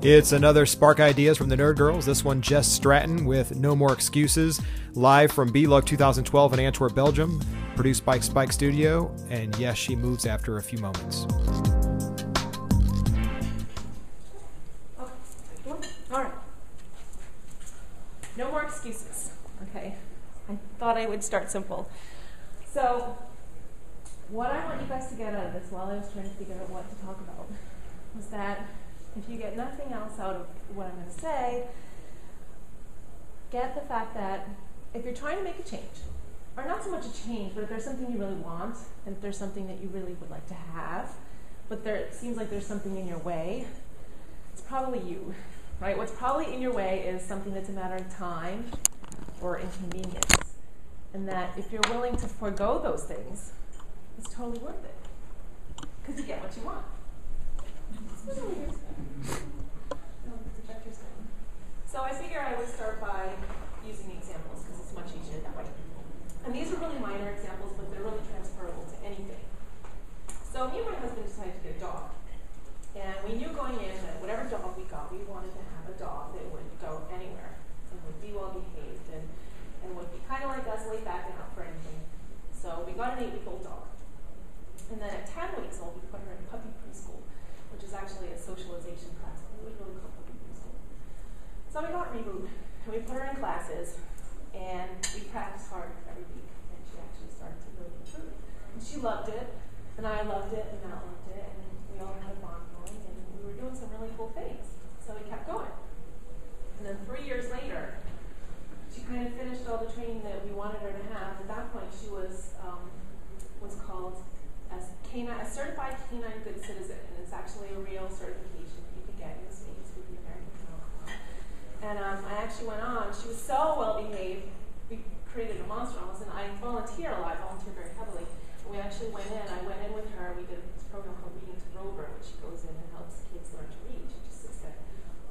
It's another Spark Ideas from the Nerd Girls. This one, Jess Stratton with No More Excuses, live from BLUG 2012 in Antwerp, Belgium, produced by Spike Studio, and yes, she moves after a few moments. All right. No more excuses. Okay. I thought I would start simple. So, what I want you guys to get out of this while I was trying to figure out what to talk about was that if you get nothing else out of what I'm going to say, get the fact that if you're trying to make a change, or not so much a change, but if there's something you really want, and if there's something that you really would like to have, but it seems like there's something in your way, it's probably you, right? What's probably in your way is something that's a matter of time or inconvenience. And that if you're willing to forego those things, it's totally worth it. Because you get what you want. So I figure I would start by using examples because it's much easier that way. And these are really minor examples, but they're really transferable to anything. So me and my husband decided to get a dog. And we knew going in that whatever dog we got, we wanted to have a dog that would go anywhere and would be well behaved and would be kind of like us, laid back and up for anything. So we got an 8-week-old dog. And then at 10 weeks old, we put her in puppy preschool, which is actually a socialization class. We would really call puppy preschool. So we got removed, and we put her in classes, and we practiced hard every week, and she actually started to really improve. And she loved it, and I loved it, and Matt loved it, and we all had a bond going, and we were doing some really cool things. So we kept going. And then 3 years later, she kind of finished all the training that we wanted her to have. At that point, she was what's called a certified canine good citizen, and it's actually a real certification that you can get in the States with the American Kennel Club. And I actually went on. She was so well behaved. We created a monster almost, and I volunteer a lot. I volunteer very heavily. And we actually went in. I went in with her. We did this program called Reading to Rover, which she goes in and helps kids learn to read. She just sits there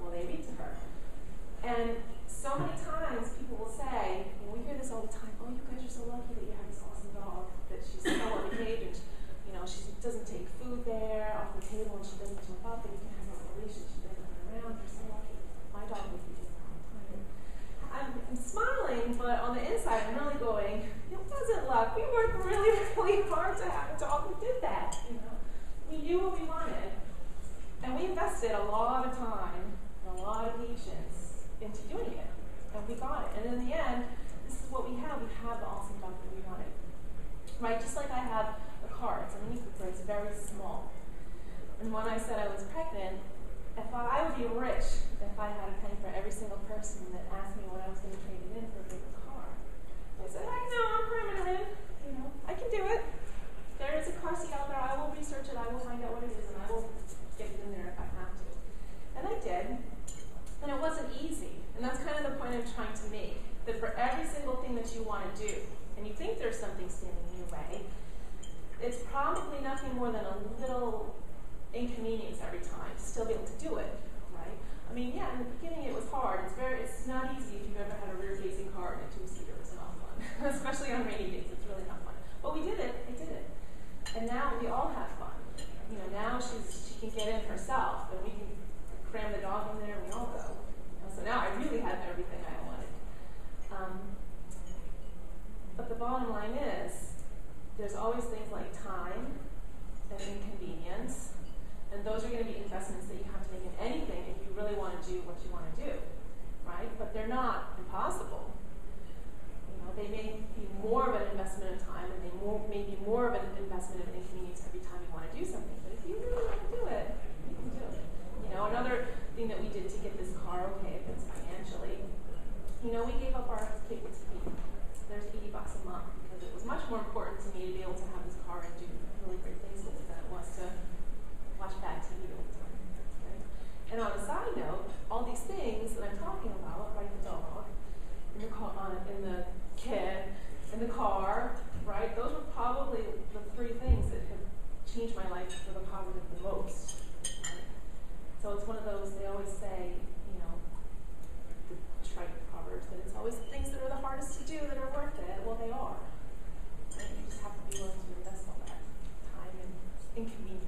while they read to her. And so many times people will say, and we hear this all the time, oh, you guys are so lucky that you have this awesome dog, that she's so well behaved, and she doesn't take food there off the table, and she doesn't jump up, and you can have a relationship, she doesn't run around, you're so lucky. My dog would be doing that all the time. I'm smiling, but on the inside, I'm really going, it wasn't luck. We worked really, really hard to have a dog who did that. We knew what we wanted, and we invested a lot of time and a lot of patience into doing it, and we got it. And in the end, this is what we have. We have the awesome dog that we wanted, right? Just like I have a car. It's a Mini Cooper. It's very small. And when I said I was pregnant, I would be rich if I had a penny for every single person that asked me when I was going to trade it in for a bigger car. I said, I know, I'm permanent. I can do it. There is a car seat out there. I will research it. I will find out what it is, and I will get it in there if I have to. And I did. And it wasn't easy. And that's kind of the point I'm trying to make. That for every single thing that you want to do, and you think there's something standing in your way, it's probably nothing more than a little inconvenience every time to still be able to do it, right? I mean, yeah, in the beginning it was hard. It's not easy if you've ever had a rear-facing car and a two-seater. It's not fun. Especially on rainy days, it's really not fun. But we did it. I did it. And now we all have fun. Now she can get in herself, and we can cram the dog in there, and we all go. So now I really have everything I wanted. But the bottom line is, there's always things like time and inconvenience, and those are going to be investments that you have to make in anything if you really want to do what you want to do, right? But they're not impossible. They may be more of an investment in time, and they may be more of an investment in inconvenience every time you want to do something. But if you really want to do it, you can do it. Another thing that we did to get this car okay, if it's financially, we gave up our cable TV. There's $80 a month because it was much more important to me to be able to have this car and do really great things with it than it was to watch bad TV all the time. Right? And on a side note, all these things that I'm talking about, like the dog, in the car, in the kid, in the car, right? Those were probably the 3 things that have changed my life for the positive the most. So it's one of those, they always say, the trite proverbs, that it's always the things that are the hardest to do that are worth it. Well, they are. Right? You just have to be willing to invest all that time and inconvenience.